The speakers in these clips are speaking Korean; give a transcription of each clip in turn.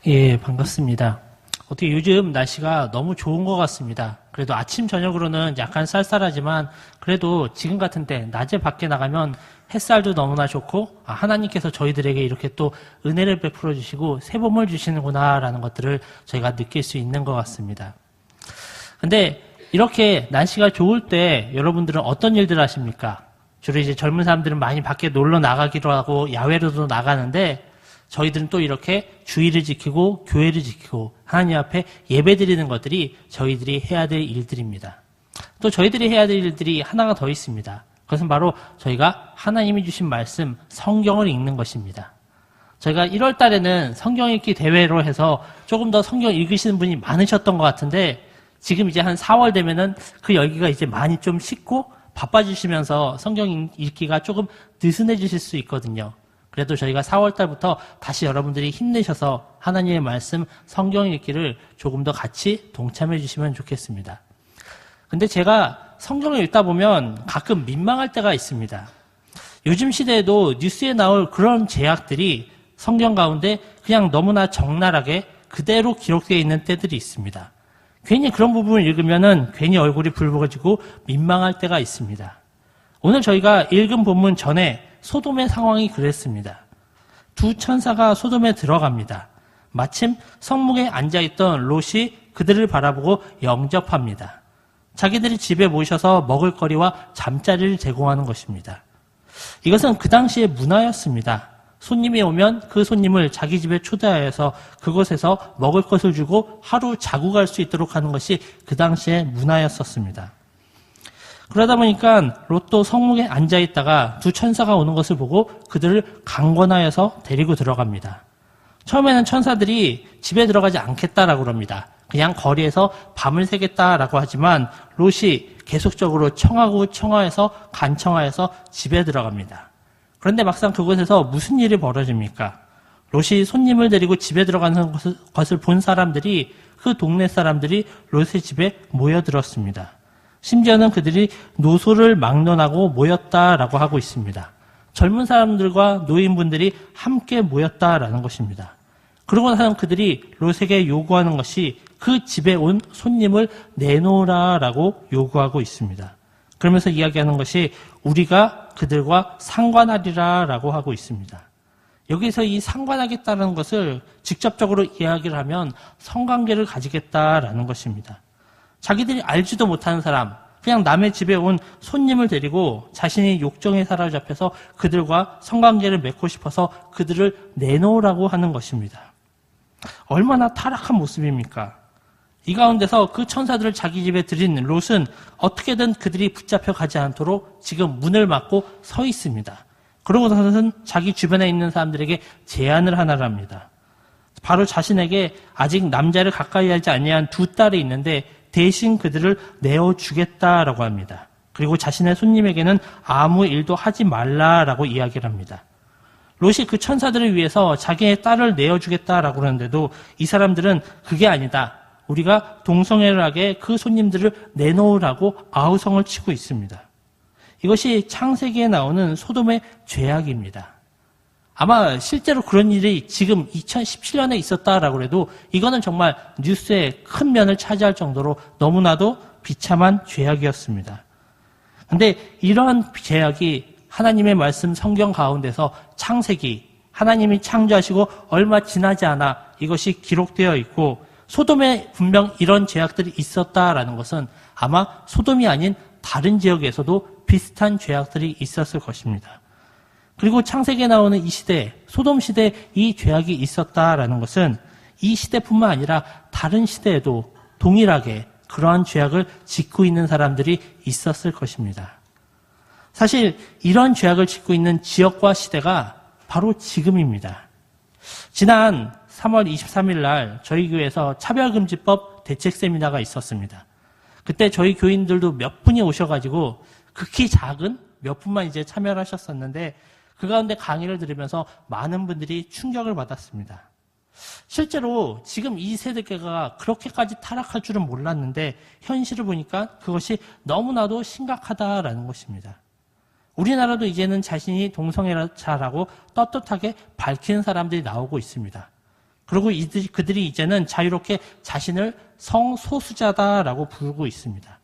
예, 반갑습니다. 어떻게 요즘 날씨가 너무 좋은 것 같습니다. 그래도 아침, 저녁으로는 약간 쌀쌀하지만 그래도 지금 같은 때 낮에 밖에 나가면 햇살도 너무나 좋고 하나님께서 저희들에게 이렇게 또 은혜를 베풀어 주시고 새봄을 주시는구나라는 것들을 저희가 느낄 수 있는 것 같습니다. 근데 이렇게 날씨가 좋을 때 여러분들은 어떤 일들을 하십니까? 주로 이제 젊은 사람들은 많이 밖에 놀러 나가기도 하고 야외로도 나가는데 저희들은 또 이렇게 주의를 지키고 교회를 지키고 하나님 앞에 예배 드리는 것들이 저희들이 해야 될 일들입니다. 또 저희들이 해야 될 일들이 하나가 더 있습니다. 그것은 바로 저희가 하나님이 주신 말씀, 성경을 읽는 것입니다. 저희가 1월 달에는 성경 읽기 대회로 해서 조금 더 성경 읽으시는 분이 많으셨던 것 같은데 지금 이제 한 4월 되면은 그 열기가 이제 많이 좀 식고 바빠지시면서 성경 읽기가 조금 느슨해지실 수 있거든요. 그래도 저희가 4월 달부터 다시 여러분들이 힘내셔서 하나님의 말씀, 성경 읽기를 조금 더 같이 동참해 주시면 좋겠습니다. 근데 제가 성경을 읽다 보면 가끔 민망할 때가 있습니다. 요즘 시대에도 뉴스에 나올 그런 제약들이 성경 가운데 그냥 너무나 적나라하게 그대로 기록되어 있는 때들이 있습니다. 괜히 그런 부분을 읽으면은 괜히 얼굴이 붉어지고 민망할 때가 있습니다. 오늘 저희가 읽은 본문 전에 소돔의 상황이 그랬습니다. 두 천사가 소돔에 들어갑니다. 마침 성문에 앉아있던 롯이 그들을 바라보고 영접합니다. 자기들이 집에 모셔서 먹을거리와 잠자리를 제공하는 것입니다. 이것은 그 당시의 문화였습니다. 손님이 오면 그 손님을 자기 집에 초대하여서 그곳에서 먹을 것을 주고 하루 자고 갈 수 있도록 하는 것이 그 당시의 문화였었습니다. 그러다 보니까 롯도 성문에 앉아있다가 두 천사가 오는 것을 보고 그들을 강권하여서 데리고 들어갑니다. 처음에는 천사들이 집에 들어가지 않겠다라고 합니다. 그냥 거리에서 밤을 새겠다라고 하지만 롯이 계속적으로 청하고 청하여서 간청하여서 집에 들어갑니다. 그런데 막상 그곳에서 무슨 일이 벌어집니까? 롯이 손님을 데리고 집에 들어가는 것을 본 사람들이 그 동네 사람들이 롯의 집에 모여들었습니다. 심지어는 그들이 노소를 막론하고 모였다라고 하고 있습니다. 젊은 사람들과 노인분들이 함께 모였다라는 것입니다. 그러고 나서 그들이 롯에게 요구하는 것이 그 집에 온 손님을 내놓으라라고 요구하고 있습니다. 그러면서 이야기하는 것이 우리가 그들과 상관하리라라고 하고 있습니다. 여기서 이 상관하겠다는 것을 직접적으로 이야기를 하면 성관계를 가지겠다라는 것입니다. 자기들이 알지도 못하는 사람, 그냥 남의 집에 온 손님을 데리고 자신이 욕정에 사로잡혀서 그들과 성관계를 맺고 싶어서 그들을 내놓으라고 하는 것입니다. 얼마나 타락한 모습입니까? 이 가운데서 그 천사들을 자기 집에 들인 롯은 어떻게든 그들이 붙잡혀 가지 않도록 지금 문을 막고 서 있습니다. 그러고서는 자기 주변에 있는 사람들에게 제안을 하나를 합니다. 바로 자신에게 아직 남자를 가까이 하지 아니한 두 딸이 있는데 대신 그들을 내어주겠다라고 합니다. 그리고 자신의 손님에게는 아무 일도 하지 말라라고 이야기를 합니다. 롯이 그 천사들을 위해서 자기의 딸을 내어주겠다라고 하는데도 이 사람들은 그게 아니다. 우리가 동성애를 하게 그 손님들을 내놓으라고 아우성을 치고 있습니다. 이것이 창세기에 나오는 소돔의 죄악입니다. 아마 실제로 그런 일이 지금 2017년에 있었다라고 해도 이거는 정말 뉴스의 큰 면을 차지할 정도로 너무나도 비참한 죄악이었습니다. 근데 이러한 죄악이 하나님의 말씀 성경 가운데서 창세기, 하나님이 창조하시고 얼마 지나지 않아 이것이 기록되어 있고 소돔에 분명 이런 죄악들이 있었다라는 것은 아마 소돔이 아닌 다른 지역에서도 비슷한 죄악들이 있었을 것입니다. 그리고 창세기에 나오는 이 시대, 소돔 시대에 이 죄악이 있었다라는 것은 이 시대뿐만 아니라 다른 시대에도 동일하게 그러한 죄악을 짓고 있는 사람들이 있었을 것입니다. 사실 이런 죄악을 짓고 있는 지역과 시대가 바로 지금입니다. 지난 3월 23일 날 저희 교회에서 차별금지법 대책 세미나가 있었습니다. 그때 저희 교인들도 몇 분이 오셔가지고 극히 작은 몇 분만 이제 참여를 하셨었는데 그 가운데 강의를 들으면서 많은 분들이 충격을 받았습니다. 실제로 지금 이 세대가 그렇게까지 타락할 줄은 몰랐는데 현실을 보니까 그것이 너무나도 심각하다라는 것입니다. 우리나라도 이제는 자신이 동성애자라고 떳떳하게 밝히는 사람들이 나오고 있습니다. 그리고 그들이 이제는 자유롭게 자신을 성소수자다라고 부르고 있습니다.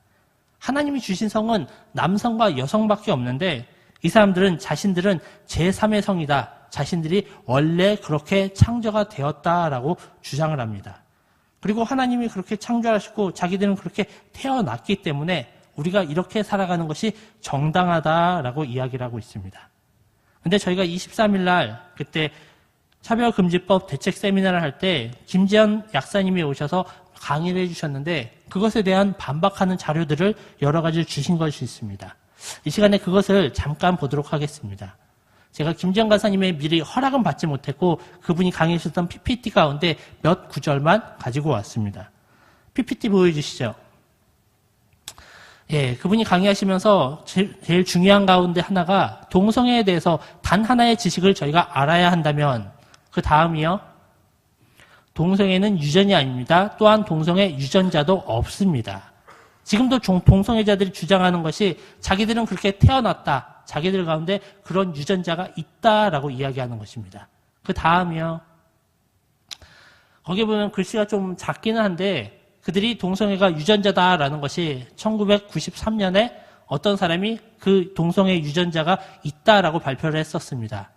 하나님이 주신 성은 남성과 여성밖에 없는데 이 사람들은 자신들은 제3의 성이다. 자신들이 원래 그렇게 창조가 되었다라고 주장을 합니다. 그리고 하나님이 그렇게 창조하시고 자기들은 그렇게 태어났기 때문에 우리가 이렇게 살아가는 것이 정당하다라고 이야기를 하고 있습니다. 근데 저희가 23일 날 그때 차별금지법 대책 세미나를 할 때 김지현 약사님이 오셔서 강의를 해주셨는데 그것에 대한 반박하는 자료들을 여러 가지 주신 것이 있습니다. 이 시간에 그것을 잠깐 보도록 하겠습니다. 제가 김지현 강사님의 미리 허락은 받지 못했고 그분이 강의해 주셨던 PPT 가운데 몇 구절만 가지고 왔습니다. PPT 보여주시죠. 예, 그분이 강의하시면서 제일 중요한 가운데 하나가 동성애에 대해서 단 하나의 지식을 저희가 알아야 한다면 그 다음이요. 동성애는 유전이 아닙니다. 또한 동성애 유전자도 없습니다. 지금도 동성애자들이 주장하는 것이 자기들은 그렇게 태어났다. 자기들 가운데 그런 유전자가 있다라고 이야기하는 것입니다. 그 다음이요. 거기에 보면 글씨가 좀 작기는 한데 그들이 동성애가 유전자다라는 것이 1993년에 어떤 사람이 그 동성애 유전자가 있다라고 발표를 했었습니다.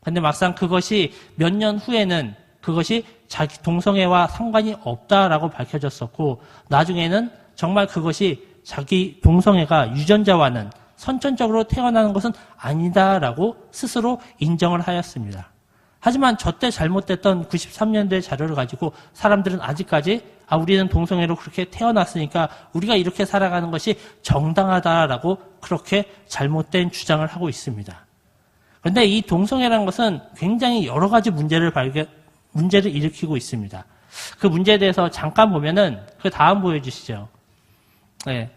근데 막상 그것이 몇 년 후에는 그것이 자기 동성애와 상관이 없다라고 밝혀졌었고 나중에는 정말 그것이 자기 동성애가 유전자와는 선천적으로 태어나는 것은 아니다라고 스스로 인정을 하였습니다. 하지만 저때 잘못됐던 93년도의 자료를 가지고 사람들은 아직까지 우리는 동성애로 그렇게 태어났으니까 우리가 이렇게 살아가는 것이 정당하다라고 그렇게 잘못된 주장을 하고 있습니다. 그런데 이 동성애라는 것은 굉장히 여러 가지 문제를 일으키고 있습니다. 그 문제에 대해서 잠깐 보면은 그 다음 보여주시죠. 네.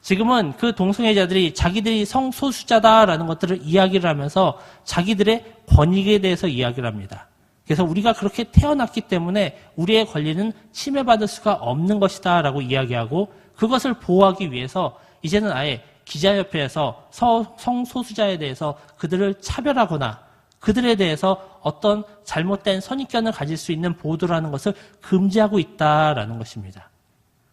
지금은 그 동성애자들이 자기들이 성소수자다라는 것들을 이야기를 하면서 자기들의 권익에 대해서 이야기를 합니다. 그래서 우리가 그렇게 태어났기 때문에 우리의 권리는 침해받을 수가 없는 것이다라고 이야기하고 그것을 보호하기 위해서 이제는 아예 기자협회에서 성소수자에 대해서 그들을 차별하거나 그들에 대해서 어떤 잘못된 선입견을 가질 수 있는 보도를 하는 것을 금지하고 있다라는 것입니다.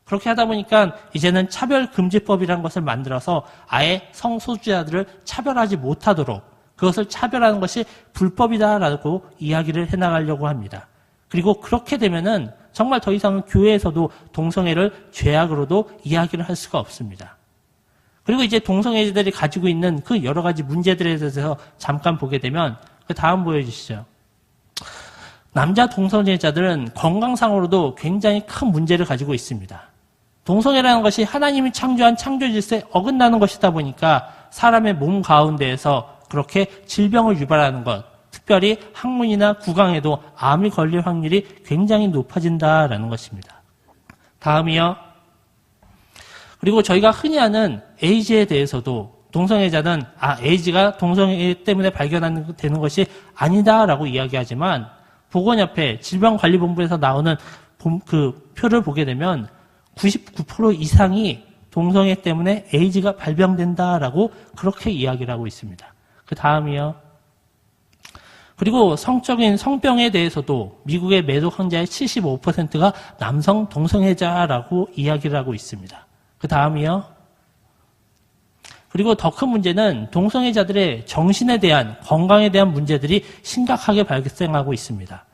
그렇게 하다 보니까 이제는 차별금지법이라는 것을 만들어서 아예 성소수자들을 차별하지 못하도록 그것을 차별하는 것이 불법이다라고 이야기를 해나가려고 합니다. 그리고 그렇게 되면은 정말 더 이상은 교회에서도 동성애를 죄악으로도 이야기를 할 수가 없습니다. 그리고 이제 동성애자들이 가지고 있는 그 여러 가지 문제들에 대해서 잠깐 보게 되면 그 다음 보여주시죠. 남자 동성애자들은 건강상으로도 굉장히 큰 문제를 가지고 있습니다. 동성애라는 것이 하나님이 창조한 창조 질서에 어긋나는 것이다 보니까 사람의 몸 가운데에서 그렇게 질병을 유발하는 것, 특별히 항문이나 구강에도 암이 걸릴 확률이 굉장히 높아진다라는 것입니다. 다음이요. 그리고 저희가 흔히 아는 에이즈에 대해서도 동성애자는 에이즈가 동성애 때문에 발견되는 것이 아니다라고 이야기하지만 보건협회 질병관리본부에서 나오는 그 표를 보게 되면 99% 이상이 동성애 때문에 에이즈가 발병된다라고 그렇게 이야기를 하고 있습니다. 그 다음이요. 그리고 성적인 성병에 대해서도 미국의 매독 환자의 75%가 남성 동성애자라고 이야기를 하고 있습니다. 그 다음이요. 그리고 더 큰 문제는 동성애자들의 정신에 대한 건강에 대한 문제들이 심각하게 발생하고 있습니다.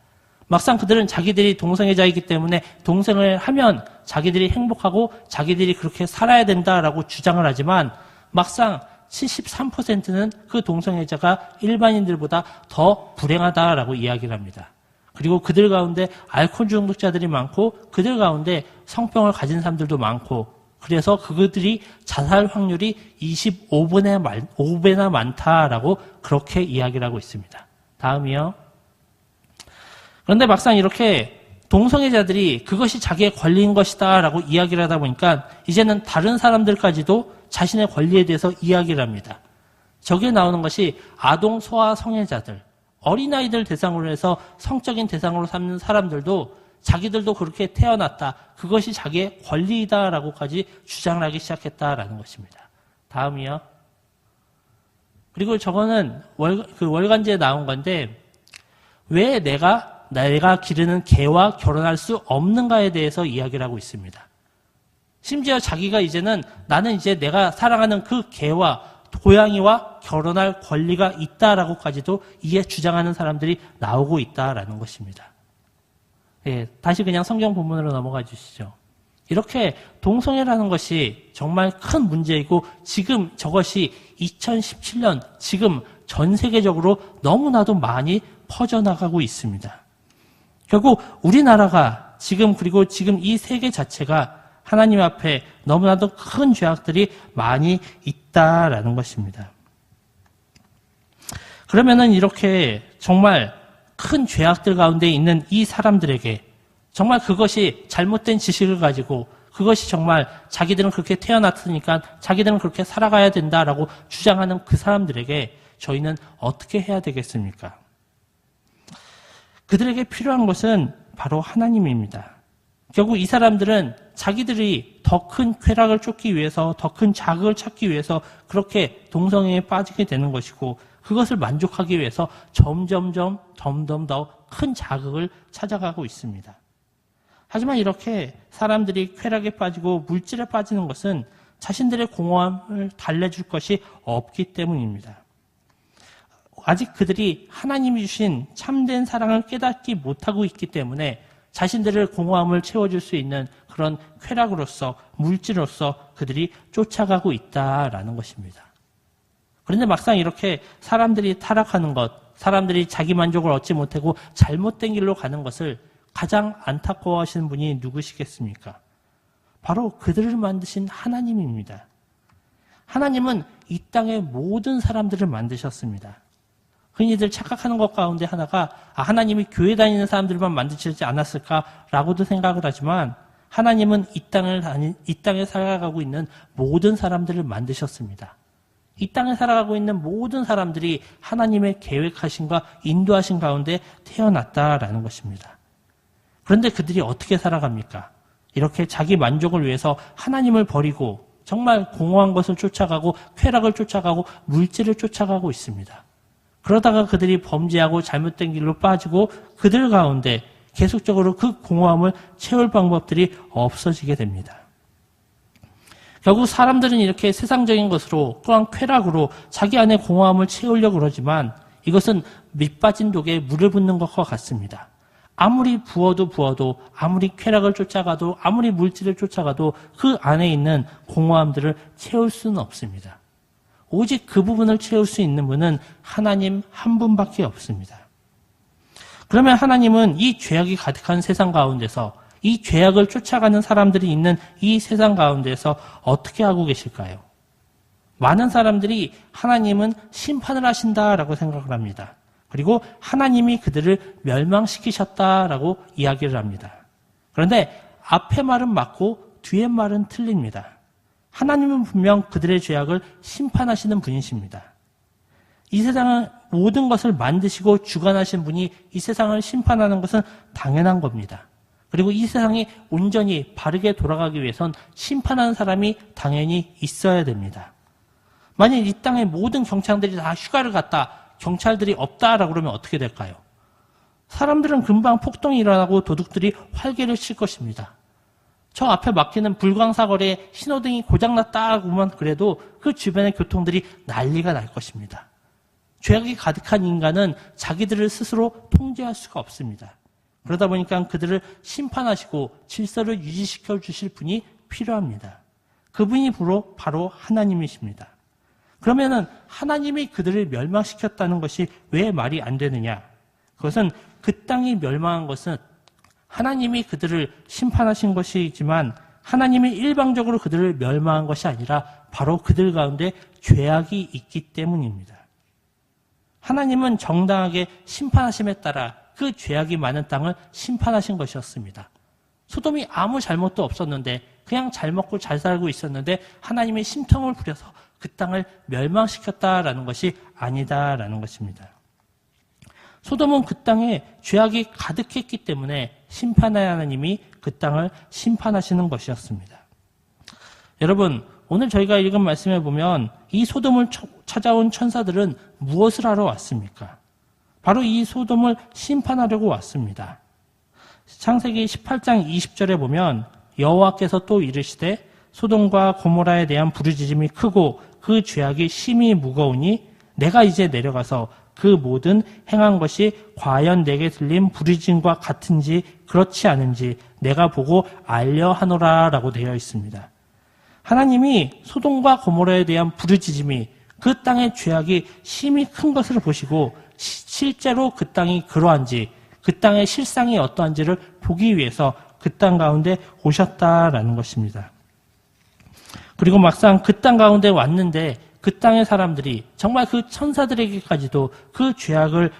막상 그들은 자기들이 동성애자이기 때문에 동성을 하면 자기들이 행복하고 자기들이 그렇게 살아야 된다라고 주장을 하지만 막상 73%는 그 동성애자가 일반인들보다 더 불행하다라고 이야기를 합니다. 그리고 그들 가운데 알코올 중독자들이 많고 그들 가운데 성병을 가진 사람들도 많고 그래서 그들이 자살 확률이 25배나 많다라고 그렇게 이야기를 하고 있습니다. 다음이요. 그런데 막상 이렇게 동성애자들이 그것이 자기의 권리인 것이다라고 이야기를 하다 보니까 이제는 다른 사람들까지도 자신의 권리에 대해서 이야기를 합니다. 저기에 나오는 것이 아동 소아 성애자들, 어린아이들 대상으로 해서 성적인 대상으로 삼는 사람들도 자기들도 그렇게 태어났다. 그것이 자기의 권리이다라고까지 주장을 하기 시작했다라는 것입니다. 다음이요. 그리고 저거는 월간지에 나온 건데 왜 내가 내가 기르는 개와 결혼할 수 없는가에 대해서 이야기를 하고 있습니다. 심지어 자기가 이제는 나는 이제 내가 사랑하는 그 개와 고양이와 결혼할 권리가 있다라고까지도 이에 주장하는 사람들이 나오고 있다라는 것입니다. 예, 다시 그냥 성경 본문으로 넘어가 주시죠. 이렇게 동성애라는 것이 정말 큰 문제이고 지금 저것이 2017년 지금 전 세계적으로 너무나도 많이 퍼져나가고 있습니다. 결국 우리나라가 그리고 지금 이 세계 자체가 하나님 앞에 너무나도 큰 죄악들이 많이 있다라는 것입니다. 그러면은 이렇게 정말 큰 죄악들 가운데 있는 이 사람들에게 정말 그것이 잘못된 지식을 가지고 그것이 정말 자기들은 그렇게 태어났으니까 자기들은 그렇게 살아가야 된다라고 주장하는 그 사람들에게 저희는 어떻게 해야 되겠습니까? 그들에게 필요한 것은 바로 하나님입니다. 결국 이 사람들은 자기들이 더 큰 쾌락을 쫓기 위해서 더 큰 자극을 찾기 위해서 그렇게 동성애에 빠지게 되는 것이고 그것을 만족하기 위해서 점점 더 큰 자극을 찾아가고 있습니다. 하지만 이렇게 사람들이 쾌락에 빠지고 물질에 빠지는 것은 자신들의 공허함을 달래줄 것이 없기 때문입니다. 아직 그들이 하나님이 주신 참된 사랑을 깨닫지 못하고 있기 때문에 자신들의 공허함을 채워줄 수 있는 그런 쾌락으로서 물질로서 그들이 쫓아가고 있다라는 것입니다. 그런데 막상 이렇게 사람들이 타락하는 것, 사람들이 자기 만족을 얻지 못하고 잘못된 길로 가는 것을 가장 안타까워하시는 분이 누구시겠습니까? 바로 그들을 만드신 하나님입니다. 하나님은 이 땅의 모든 사람들을 만드셨습니다. 흔히들 착각하는 것 가운데 하나가 하나님이 교회 다니는 사람들만 만드시지 않았을까라고도 생각을 하지만 하나님은 이 땅에 살아가고 있는 모든 사람들을 만드셨습니다. 이 땅에 살아가고 있는 모든 사람들이 하나님의 계획하심과 인도하신 가운데 태어났다라는 것입니다. 그런데 그들이 어떻게 살아갑니까? 이렇게 자기 만족을 위해서 하나님을 버리고 정말 공허한 것을 쫓아가고 쾌락을 쫓아가고 물질을 쫓아가고 있습니다. 그러다가 그들이 범죄하고 잘못된 길로 빠지고 그들 가운데 계속적으로 그 공허함을 채울 방법들이 없어지게 됩니다. 결국 사람들은 이렇게 세상적인 것으로 또한 쾌락으로 자기 안에 공허함을 채우려고 그러지만 이것은 밑빠진 독에 물을 붓는 것과 같습니다. 아무리 부어도 아무리 쾌락을 쫓아가도 아무리 물질을 쫓아가도 그 안에 있는 공허함들을 채울 수는 없습니다. 오직 그 부분을 채울 수 있는 분은 하나님 한 분밖에 없습니다. 그러면 하나님은 이 죄악이 가득한 세상 가운데서 이 죄악을 쫓아가는 사람들이 있는 이 세상 가운데서 어떻게 하고 계실까요? 많은 사람들이 하나님은 심판을 하신다라고 생각을 합니다. 그리고 하나님이 그들을 멸망시키셨다라고 이야기를 합니다. 그런데 앞에 말은 맞고 뒤에 말은 틀립니다. 하나님은 분명 그들의 죄악을 심판하시는 분이십니다. 이 세상은 모든 것을 만드시고 주관하신 분이 이 세상을 심판하는 것은 당연한 겁니다. 그리고 이 세상이 온전히 바르게 돌아가기 위해선 심판하는 사람이 당연히 있어야 됩니다. 만약 이 땅의 모든 경찰들이 다 휴가를 갔다, 경찰들이 없다라고 그러면 어떻게 될까요? 사람들은 금방 폭동이 일어나고 도둑들이 활개를 칠 것입니다. 저 앞에 막히는 불광사거리에 신호등이 고장났다고만 그래도 그 주변의 교통들이 난리가 날 것입니다. 죄악이 가득한 인간은 자기들을 스스로 통제할 수가 없습니다. 그러다 보니까 그들을 심판하시고 질서를 유지시켜 주실 분이 필요합니다. 그분이 바로 하나님이십니다. 그러면은 하나님이 그들을 멸망시켰다는 것이 왜 말이 안 되느냐? 그것은 그 땅이 멸망한 것은 하나님이 그들을 심판하신 것이지만 하나님이 일방적으로 그들을 멸망한 것이 아니라 바로 그들 가운데 죄악이 있기 때문입니다. 하나님은 정당하게 심판하심에 따라 그 죄악이 많은 땅을 심판하신 것이었습니다. 소돔이 아무 잘못도 없었는데 그냥 잘 먹고 잘 살고 있었는데 하나님이 심통을 부려서 그 땅을 멸망시켰다라는 것이 아니다라는 것입니다. 소돔은 그 땅에 죄악이 가득했기 때문에 심판의 하나님이 그 땅을 심판하시는 것이었습니다. 여러분, 오늘 저희가 읽은 말씀에 보면 이 소돔을 찾아온 천사들은 무엇을 하러 왔습니까? 바로 이 소돔을 심판하려고 왔습니다. 창세기 18장 20절에 보면 여호와께서 또 이르시되 소돔과 고모라에 대한 부르짖음이 크고 그 죄악이 심히 무거우니 내가 이제 내려가서 그 모든 행한 것이 과연 내게 들린 부르짖음과 같은지 그렇지 않은지 내가 보고 알려 하노라 라고 되어 있습니다. 하나님이 소돔과 고모라에 대한 부르짖음이 그 땅의 죄악이 심히 큰 것을 보시고 실제로 그 땅이 그러한지 그 땅의 실상이 어떠한지를 보기 위해서 그 땅 가운데 오셨다라는 것입니다. 그리고 막상 그 땅 가운데 왔는데 그 땅의 사람들이 정말 그 천사들에게까지도 그 죄악을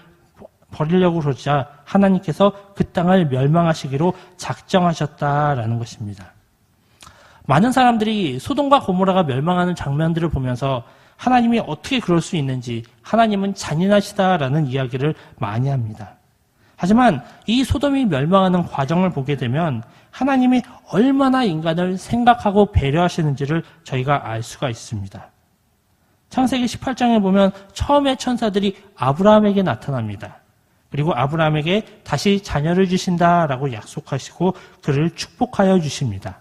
버리려고 그러자 하나님께서 그 땅을 멸망하시기로 작정하셨다라는 것입니다. 많은 사람들이 소돔과 고모라가 멸망하는 장면들을 보면서 하나님이 어떻게 그럴 수 있는지 하나님은 잔인하시다라는 이야기를 많이 합니다. 하지만 이 소돔이 멸망하는 과정을 보게 되면 하나님이 얼마나 인간을 생각하고 배려하시는지를 저희가 알 수가 있습니다. 창세기 18장에 보면 처음에 천사들이 아브라함에게 나타납니다. 그리고 아브라함에게 다시 자녀를 주신다라고 약속하시고 그를 축복하여 주십니다.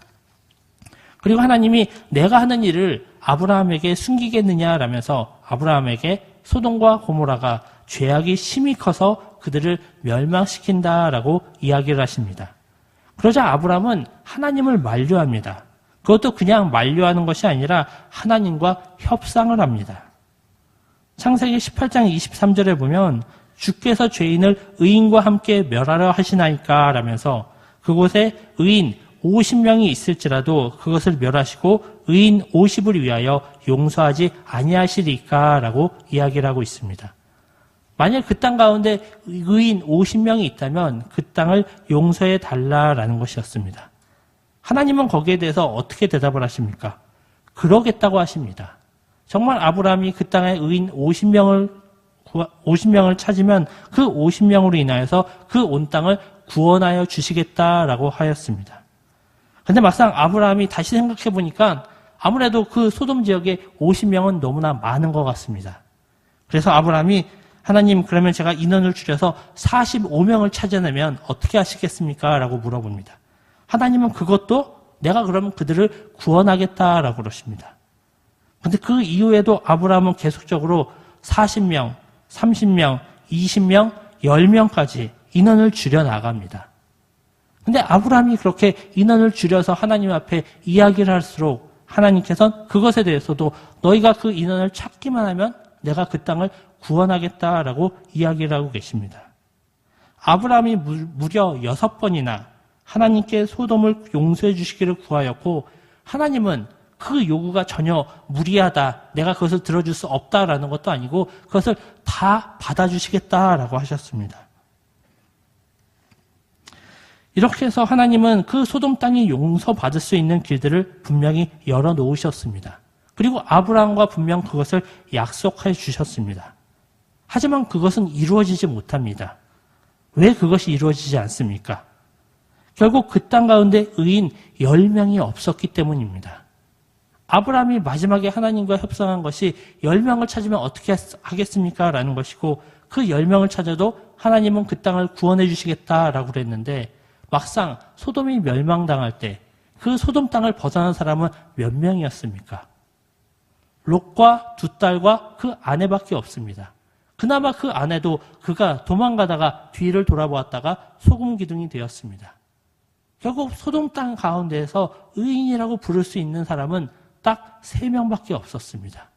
그리고 하나님이 내가 하는 일을 아브라함에게 숨기겠느냐라면서 아브라함에게 소돔과 고모라가 죄악이 심히 커서 그들을 멸망시킨다라고 이야기를 하십니다. 그러자 아브라함은 하나님을 만류합니다. 그것도 그냥 만류하는 것이 아니라 하나님과 협상을 합니다. 창세기 18장 23절에 보면 주께서 죄인을 의인과 함께 멸하려 하시나이까 라면서 그곳에 의인 50명이 있을지라도 그것을 멸하시고 의인 50을 위하여 용서하지 아니하시리까 라고 이야기를 하고 있습니다. 만약 그 땅 가운데 의인 50명이 있다면 그 땅을 용서해 달라라는 것이었습니다. 하나님은 거기에 대해서 어떻게 대답을 하십니까? 그러겠다고 하십니다. 정말 아브라함이 그 땅에 의인 50명을 찾으면 그 50명으로 인하여서 그 온 땅을 구원하여 주시겠다라고 하였습니다. 근데 막상 아브라함이 다시 생각해 보니까 아무래도 그 소돔 지역에 50명은 너무나 많은 것 같습니다. 그래서 아브라함이 하나님 그러면 제가 인원을 줄여서 45명을 찾아내면 어떻게 하시겠습니까? 라고 물어봅니다. 하나님은 그것도 내가 그러면 그들을 구원하겠다라고 그러십니다. 근데 그 이후에도 아브라함은 계속적으로 40명, 30명, 20명, 10명까지 인원을 줄여 나갑니다. 근데 아브라함이 그렇게 인원을 줄여서 하나님 앞에 이야기를 할수록 하나님께서는 그것에 대해서도 너희가 그 인원을 찾기만 하면 내가 그 땅을 구원하겠다라고 이야기를 하고 계십니다. 아브라함이 무려 6번이나 하나님께 소돔을 용서해 주시기를 구하였고 하나님은 그 요구가 전혀 무리하다, 내가 그것을 들어줄 수 없다라는 것도 아니고 그것을 다 받아주시겠다라고 하셨습니다. 이렇게 해서 하나님은 그 소돔 땅이 용서받을 수 있는 길들을 분명히 열어놓으셨습니다. 그리고 아브라함과 분명 그것을 약속해 주셨습니다. 하지만 그것은 이루어지지 못합니다. 왜 그것이 이루어지지 않습니까? 결국 그 땅 가운데 의인 10명이 없었기 때문입니다. 아브라함이 마지막에 하나님과 협상한 것이 10명을 찾으면 어떻게 하겠습니까? 라는 것이고 그 10명을 찾아도 하나님은 그 땅을 구원해 주시겠다라고 그랬는데 막상 소돔이 멸망당할 때 그 소돔 땅을 벗어난 사람은 몇 명이었습니까? 롯과 두 딸과 그 아내밖에 없습니다. 그나마 그 아내도 그가 도망가다가 뒤를 돌아보았다가 소금 기둥이 되었습니다. 결국 소돔 땅 가운데에서 의인이라고 부를 수 있는 사람은 딱 3명밖에 없었습니다.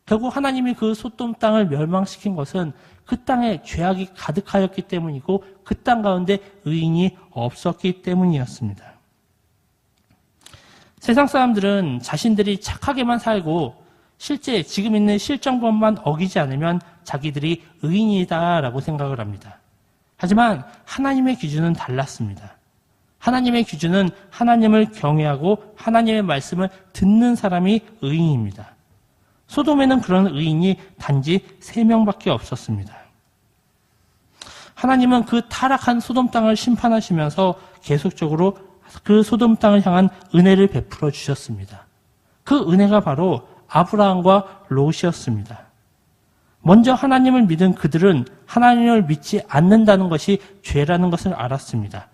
결국 하나님이 그 소돔 땅을 멸망시킨 것은 그 땅에 죄악이 가득하였기 때문이고 그 땅 가운데 의인이 없었기 때문이었습니다. 세상 사람들은 자신들이 착하게만 살고 실제 지금 있는 실정법만 어기지 않으면 자기들이 의인이다라고 생각을 합니다. 하지만 하나님의 기준은 달랐습니다. 하나님의 기준은 하나님을 경외하고 하나님의 말씀을 듣는 사람이 의인입니다. 소돔에는 그런 의인이 단지 3명밖에 없었습니다. 하나님은 그 타락한 소돔 땅을 심판하시면서 계속적으로 그 소돔 땅을 향한 은혜를 베풀어 주셨습니다. 그 은혜가 바로 아브라함과 롯이었습니다. 먼저 하나님을 믿은 그들은 하나님을 믿지 않는다는 것이 죄라는 것을 알았습니다.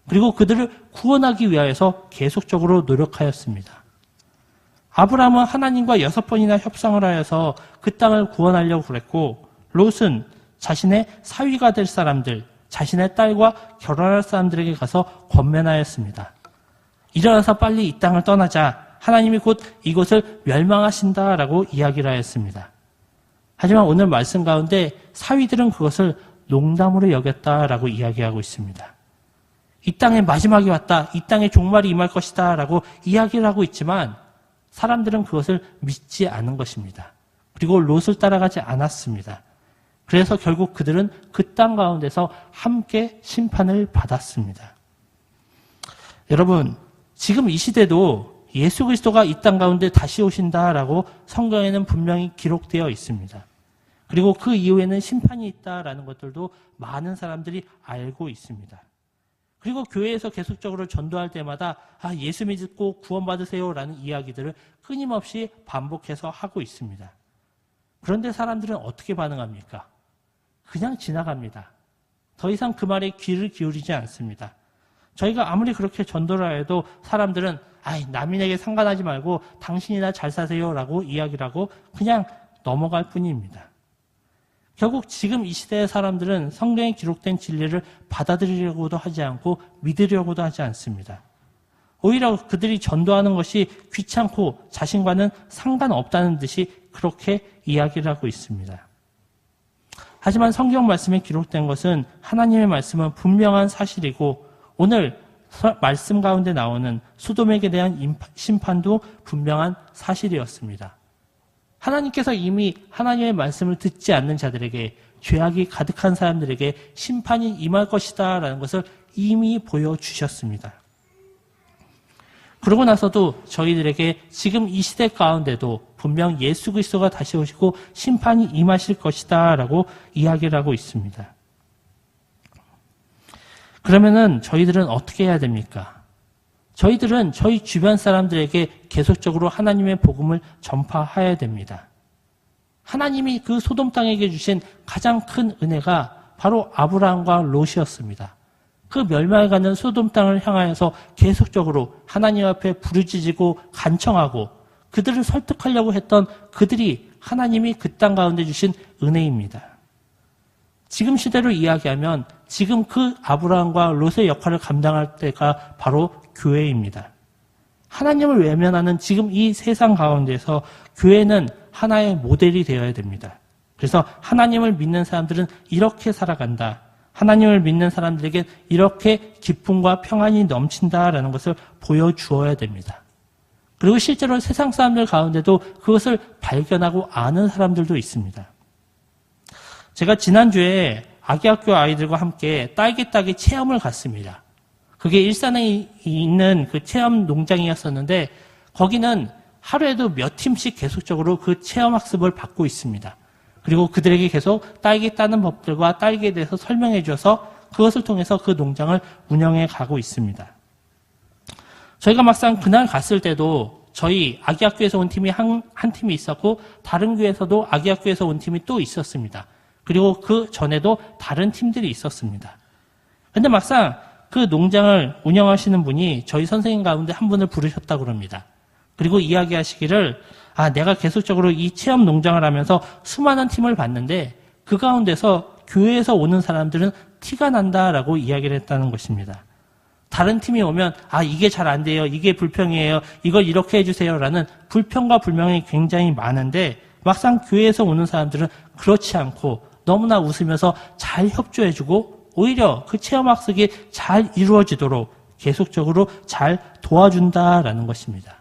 그리고 그들을 구원하기 위하여서 계속적으로 노력하였습니다. 아브라함은 하나님과 6번이나 협상을 하여서 그 땅을 구원하려고 그랬고, 롯은 자신의 사위가 될 사람들, 자신의 딸과 결혼할 사람들에게 가서 권면하였습니다. 일어나서 빨리 이 땅을 떠나자. 하나님이 곧 이곳을 멸망하신다라고 이야기를 하였습니다. 하지만 오늘 말씀 가운데 사위들은 그것을 농담으로 여겼다라고 이야기하고 있습니다. 이 땅의 마지막이 왔다. 이 땅의 종말이 임할 것이다. 라고 이야기를 하고 있지만 사람들은 그것을 믿지 않은 것입니다. 그리고 롯을 따라가지 않았습니다. 그래서 결국 그들은 그 땅 가운데서 함께 심판을 받았습니다. 여러분, 지금 이 시대도 예수 그리스도가 이 땅 가운데 다시 오신다라고 성경에는 분명히 기록되어 있습니다. 그리고 그 이후에는 심판이 있다라는 것들도 많은 사람들이 알고 있습니다. 그리고 교회에서 계속적으로 전도할 때마다 예수 믿고 구원받으세요라는 이야기들을 끊임없이 반복해서 하고 있습니다. 그런데 사람들은 어떻게 반응합니까? 그냥 지나갑니다. 더 이상 그 말에 귀를 기울이지 않습니다. 저희가 아무리 그렇게 전도를 해도 사람들은 남인에게 상관하지 말고 당신이나 잘 사세요라고 이야기를 하고 그냥 넘어갈 뿐입니다. 결국 지금 이 시대의 사람들은 성경에 기록된 진리를 받아들이려고도 하지 않고 믿으려고도 하지 않습니다. 오히려 그들이 전도하는 것이 귀찮고 자신과는 상관없다는 듯이 그렇게 이야기를 하고 있습니다. 하지만 성경 말씀에 기록된 것은 하나님의 말씀은 분명한 사실이고 오늘 말씀 가운데 나오는 소돔에게 대한 심판도 분명한 사실이었습니다. 하나님께서 이미 하나님의 말씀을 듣지 않는 자들에게 죄악이 가득한 사람들에게 심판이 임할 것이다 라는 것을 이미 보여주셨습니다. 그러고 나서도 저희들에게 지금 이 시대 가운데도 분명 예수 그리스도가 다시 오시고 심판이 임하실 것이다 라고 이야기를 하고 있습니다. 그러면은 저희들은 어떻게 해야 됩니까? 저희들은 저희 주변 사람들에게 계속적으로 하나님의 복음을 전파해야 됩니다. 하나님이 그 소돔 땅에게 주신 가장 큰 은혜가 바로 아브라함과 롯이었습니다. 그 멸망해가는 소돔 땅을 향하여서 계속적으로 하나님 앞에 부르짖고 간청하고 그들을 설득하려고 했던 그들이 하나님이 그 땅 가운데 주신 은혜입니다. 지금 시대로 이야기하면 지금 그 아브라함과 롯의 역할을 감당할 때가 바로 교회입니다. 하나님을 외면하는 지금 이 세상 가운데서 교회는 하나의 모델이 되어야 됩니다. 그래서 하나님을 믿는 사람들은 이렇게 살아간다. 하나님을 믿는 사람들에게 이렇게 기쁨과 평안이 넘친다라는 것을 보여주어야 됩니다. 그리고 실제로 세상 사람들 가운데도 그것을 발견하고 아는 사람들도 있습니다. 제가 지난주에 아기학교 아이들과 함께 딸기 따기 체험을 갔습니다. 그게 일산에 있는 그 체험 농장이었었는데 거기는 하루에도 몇 팀씩 계속적으로 그 체험 학습을 받고 있습니다. 그리고 그들에게 계속 딸기 따는 법들과 딸기에 대해서 설명해 줘서 그것을 통해서 그 농장을 운영해 가고 있습니다. 저희가 막상 그날 갔을 때도 저희 아기학교에서 온 팀이 한 팀이 있었고 다른 교회에서도 아기학교에서 온 팀이 또 있었습니다. 그리고 그 전에도 다른 팀들이 있었습니다. 근데 막상 그 농장을 운영하시는 분이 저희 선생님 가운데 한 분을 부르셨다고 그럽니다. 그리고 이야기하시기를 내가 계속적으로 이 체험 농장을 하면서 수많은 팀을 봤는데 그 가운데서 교회에서 오는 사람들은 티가 난다라고 이야기를 했다는 것입니다. 다른 팀이 오면 이게 잘 안 돼요. 이게 불평이에요. 이걸 이렇게 해주세요라는 불평과 불명이 굉장히 많은데 막상 교회에서 오는 사람들은 그렇지 않고 너무나 웃으면서 잘 협조해주고 오히려 그 체험학습이 잘 이루어지도록 계속적으로 잘 도와준다라는 것입니다.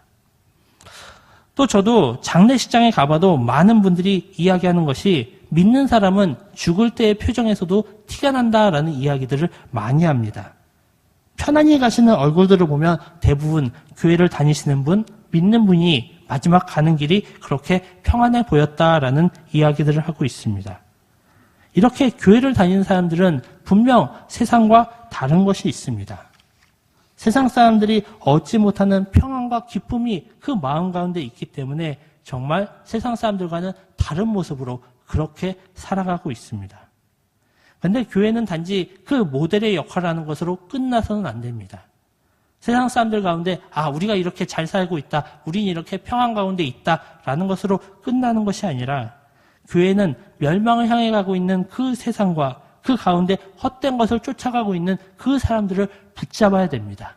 또 저도 장례식장에 가봐도 많은 분들이 이야기하는 것이 믿는 사람은 죽을 때의 표정에서도 티가 난다라는 이야기들을 많이 합니다. 편안히 가시는 얼굴들을 보면 대부분 교회를 다니시는 분, 믿는 분이 마지막 가는 길이 그렇게 평안해 보였다라는 이야기들을 하고 있습니다. 이렇게 교회를 다니는 사람들은 분명 세상과 다른 것이 있습니다. 세상 사람들이 얻지 못하는 평안과 기쁨이 그 마음 가운데 있기 때문에 정말 세상 사람들과는 다른 모습으로 그렇게 살아가고 있습니다. 근데 교회는 단지 그 모델의 역할을 하는 것으로 끝나서는 안 됩니다. 세상 사람들 가운데 우리가 이렇게 잘 살고 있다, 우린 이렇게 평안 가운데 있다라는 것으로 끝나는 것이 아니라 교회는 멸망을 향해 가고 있는 그 세상과 그 가운데 헛된 것을 쫓아가고 있는 그 사람들을 붙잡아야 됩니다.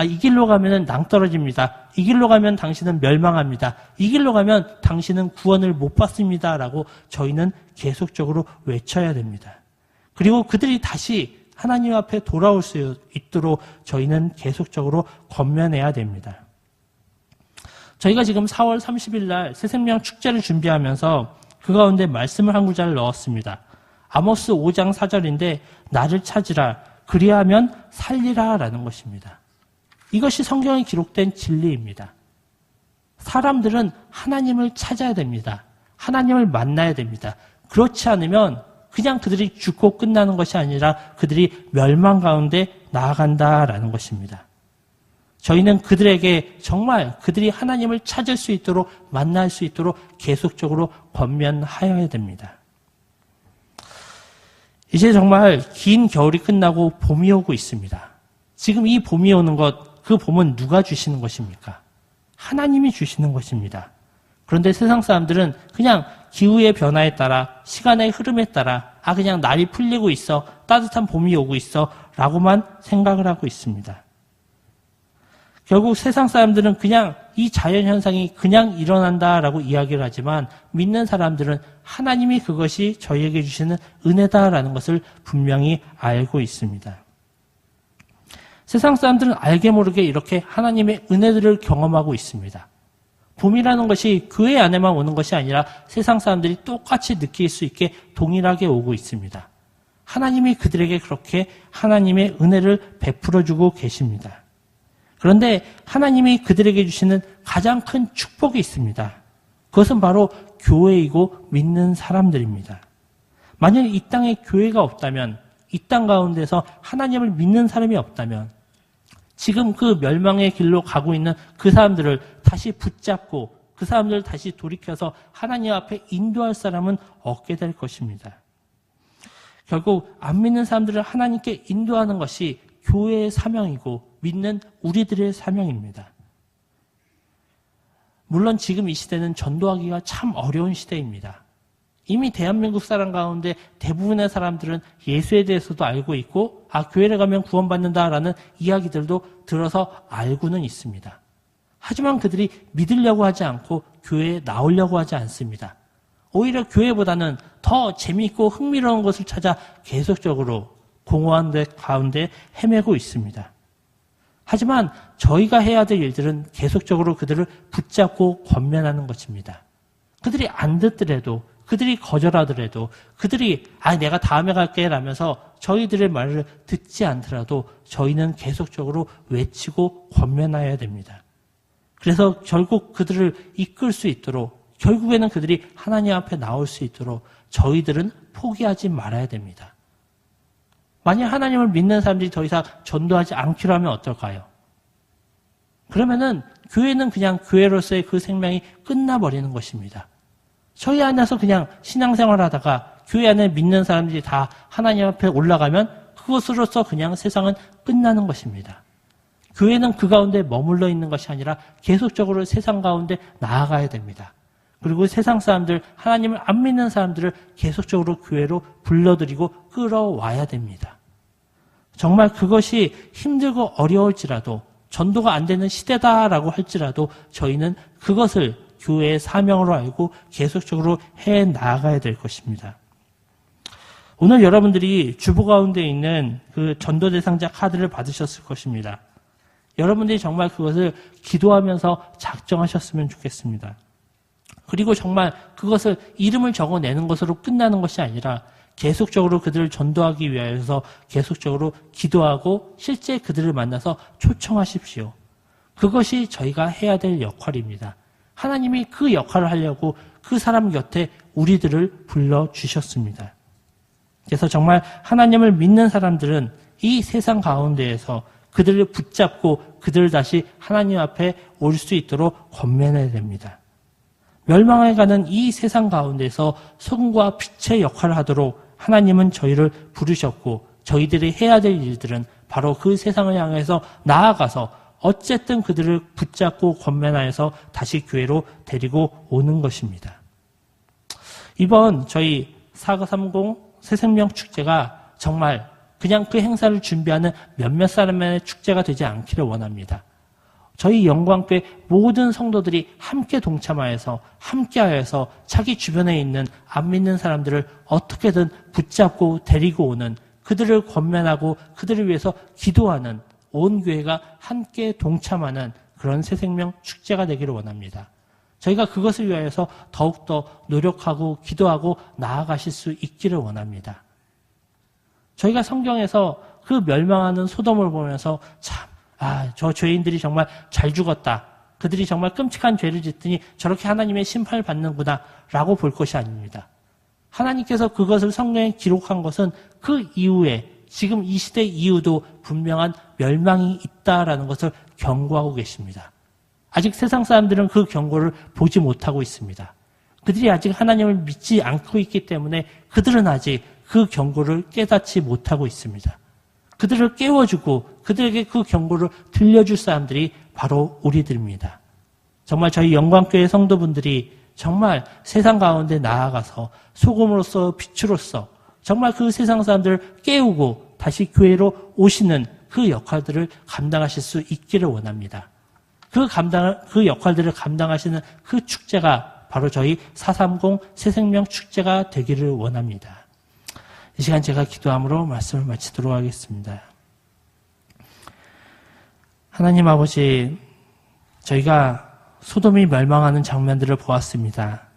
이 길로 가면 낭떠러집니다. 이 길로 가면 당신은 멸망합니다. 이 길로 가면 당신은 구원을 못 받습니다. 라고 저희는 계속적으로 외쳐야 됩니다. 그리고 그들이 다시 하나님 앞에 돌아올 수 있도록 저희는 계속적으로 권면해야 됩니다. 저희가 지금 4월 30일 날 새생명 축제를 준비하면서 그 가운데 말씀을 한 구절을 넣었습니다. 아모스 5장 4절인데 나를 찾으라 그리하면 살리라 라는 것입니다. 이것이 성경에 기록된 진리입니다. 사람들은 하나님을 찾아야 됩니다. 하나님을 만나야 됩니다. 그렇지 않으면 그냥 그들이 죽고 끝나는 것이 아니라 그들이 멸망 가운데 나아간다라는 것입니다. 저희는 그들에게 정말 그들이 하나님을 찾을 수 있도록 만날 수 있도록 계속적으로 권면하여야 됩니다. 이제 정말 긴 겨울이 끝나고 봄이 오고 있습니다. 지금 이 봄이 오는 것, 그 봄은 누가 주시는 것입니까? 하나님이 주시는 것입니다. 그런데 세상 사람들은 그냥 기후의 변화에 따라 시간의 흐름에 따라 그냥 날이 풀리고 있어, 따뜻한 봄이 오고 있어 라고만 생각을 하고 있습니다. 결국 세상 사람들은 그냥 이 자연현상이 그냥 일어난다라고 이야기를 하지만 믿는 사람들은 하나님이 그것이 저희에게 주시는 은혜다라는 것을 분명히 알고 있습니다. 세상 사람들은 알게 모르게 이렇게 하나님의 은혜들을 경험하고 있습니다. 봄이라는 것이 교회 안에만 오는 것이 아니라 세상 사람들이 똑같이 느낄 수 있게 동일하게 오고 있습니다. 하나님이 그들에게 그렇게 하나님의 은혜를 베풀어주고 계십니다. 그런데 하나님이 그들에게 주시는 가장 큰 축복이 있습니다. 그것은 바로 교회이고 믿는 사람들입니다. 만약 이 땅에 교회가 없다면, 이 땅 가운데서 하나님을 믿는 사람이 없다면 지금 그 멸망의 길로 가고 있는 그 사람들을 다시 붙잡고 그 사람들을 다시 돌이켜서 하나님 앞에 인도할 사람은 없게 될 것입니다. 결국 안 믿는 사람들을 하나님께 인도하는 것이 교회의 사명이고 믿는 우리들의 사명입니다. 물론 지금 이 시대는 전도하기가 참 어려운 시대입니다. 이미 대한민국 사람 가운데 대부분의 사람들은 예수에 대해서도 알고 있고 교회를 가면 구원받는다라는 이야기들도 들어서 알고는 있습니다. 하지만 그들이 믿으려고 하지 않고 교회에 나오려고 하지 않습니다. 오히려 교회보다는 더 재미있고 흥미로운 것을 찾아 계속적으로 공허한 데 가운데 헤매고 있습니다. 하지만 저희가 해야 될 일들은 계속적으로 그들을 붙잡고 권면하는 것입니다. 그들이 안 듣더라도, 그들이 거절하더라도, 그들이 내가 다음에 갈게 라면서 저희들의 말을 듣지 않더라도 저희는 계속적으로 외치고 권면해야 됩니다. 그래서 결국 그들을 이끌 수 있도록, 결국에는 그들이 하나님 앞에 나올 수 있도록 저희들은 포기하지 말아야 됩니다. 만약 하나님을 믿는 사람들이 더 이상 전도하지 않기로 하면 어떨까요? 그러면은 교회는 그냥 교회로서의 그 생명이 끝나버리는 것입니다. 저희 안에서 그냥 신앙생활 하다가 교회 안에 믿는 사람들이 다 하나님 앞에 올라가면 그것으로서 그냥 세상은 끝나는 것입니다. 교회는 그 가운데 머물러 있는 것이 아니라 계속적으로 세상 가운데 나아가야 됩니다. 그리고 세상 사람들, 하나님을 안 믿는 사람들을 계속적으로 교회로 불러들이고 끌어와야 됩니다. 정말 그것이 힘들고 어려울지라도 전도가 안 되는 시대다라고 할지라도 저희는 그것을 교회의 사명으로 알고 계속적으로 해 나가야 될 것입니다. 오늘 여러분들이 주보 가운데 있는 그 전도 대상자 카드를 받으셨을 것입니다. 여러분들이 정말 그것을 기도하면서 작정하셨으면 좋겠습니다. 그리고 정말 그것을 이름을 적어내는 것으로 끝나는 것이 아니라 계속적으로 그들을 전도하기 위해서 계속적으로 기도하고 실제 그들을 만나서 초청하십시오. 그것이 저희가 해야 될 역할입니다. 하나님이 그 역할을 하려고 그 사람 곁에 우리들을 불러주셨습니다. 그래서 정말 하나님을 믿는 사람들은 이 세상 가운데에서 그들을 붙잡고 그들을 다시 하나님 앞에 올 수 있도록 권면해야 됩니다. 멸망해 가는 이 세상 가운데서 소금과 빛의 역할을 하도록 하나님은 저희를 부르셨고 저희들이 해야 될 일들은 바로 그 세상을 향해서 나아가서 어쨌든 그들을 붙잡고 권면하여서 다시 교회로 데리고 오는 것입니다. 이번 저희 430 새생명 축제가 정말 그냥 그 행사를 준비하는 몇몇 사람의 축제가 되지 않기를 원합니다. 저희 영광교회 모든 성도들이 함께 동참하여서 함께하여서 자기 주변에 있는 안 믿는 사람들을 어떻게든 붙잡고 데리고 오는, 그들을 권면하고 그들을 위해서 기도하는, 온 교회가 함께 동참하는 그런 새생명 축제가 되기를 원합니다. 저희가 그것을 위하여서 더욱더 노력하고 기도하고 나아가실 수 있기를 원합니다. 저희가 성경에서 그 멸망하는 소돔을 보면서 참, 저 죄인들이 정말 잘 죽었다. 그들이 정말 끔찍한 죄를 짓더니 저렇게 하나님의 심판을 받는구나 라고 볼 것이 아닙니다. 하나님께서 그것을 성경에 기록한 것은 그 이후에 지금 이 시대 이후도 분명한 멸망이 있다라는 것을 경고하고 계십니다. 아직 세상 사람들은 그 경고를 보지 못하고 있습니다. 그들이 아직 하나님을 믿지 않고 있기 때문에 그들은 아직 그 경고를 깨닫지 못하고 있습니다. 그들을 깨워주고 그들에게 그 경고를 들려줄 사람들이 바로 우리들입니다. 정말 저희 영광교회 성도분들이 정말 세상 가운데 나아가서 소금으로서 빛으로서 정말 그 세상 사람들을 깨우고 다시 교회로 오시는 그 역할들을 감당하실 수 있기를 원합니다. 그 역할들을 감당하시는 그 축제가 바로 저희 430 새생명 축제가 되기를 원합니다. 이 시간 제가 기도함으로 말씀을 마치도록 하겠습니다. 하나님 아버지, 저희가 소돔이 멸망하는 장면들을 보았습니다.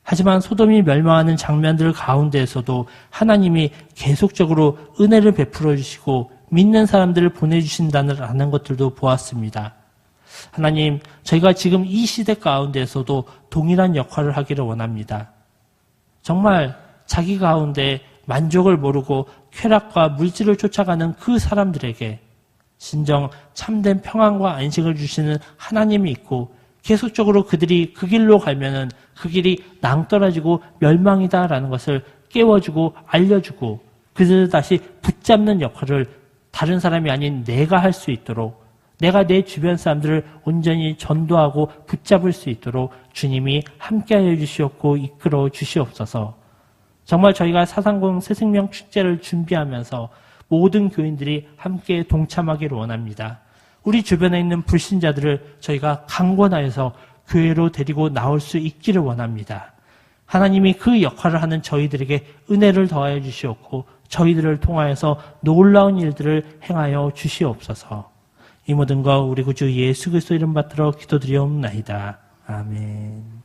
하지만 소돔이 멸망하는 장면들 가운데에서도 하나님이 계속적으로 은혜를 베풀어 주시고 믿는 사람들을 보내주신다는 것들도 보았습니다. 하나님, 저희가 지금 이 시대 가운데에서도 동일한 역할을 하기를 원합니다. 정말 자기 가운데 만족을 모르고 쾌락과 물질을 쫓아가는 그 사람들에게 진정 참된 평안과 안식을 주시는 하나님이 있고 계속적으로 그들이 그 길로 가면은 그 길이 낭떠러지고 멸망이다라는 것을 깨워주고 알려주고 그들을 다시 붙잡는 역할을 다른 사람이 아닌 내가 할 수 있도록, 내가 내 주변 사람들을 온전히 전도하고 붙잡을 수 있도록 주님이 함께하여 주시옵고 이끌어 주시옵소서. 정말 저희가 430 새생명 축제를 준비하면서 모든 교인들이 함께 동참하기를 원합니다. 우리 주변에 있는 불신자들을 저희가 강권하여서 교회로 데리고 나올 수 있기를 원합니다. 하나님이 그 역할을 하는 저희들에게 은혜를 더하여 주시옵고 저희들을 통하여서 놀라운 일들을 행하여 주시옵소서. 이 모든 것 우리 구주 예수 그리스도 이름 받들어 기도드리옵나이다. 아멘.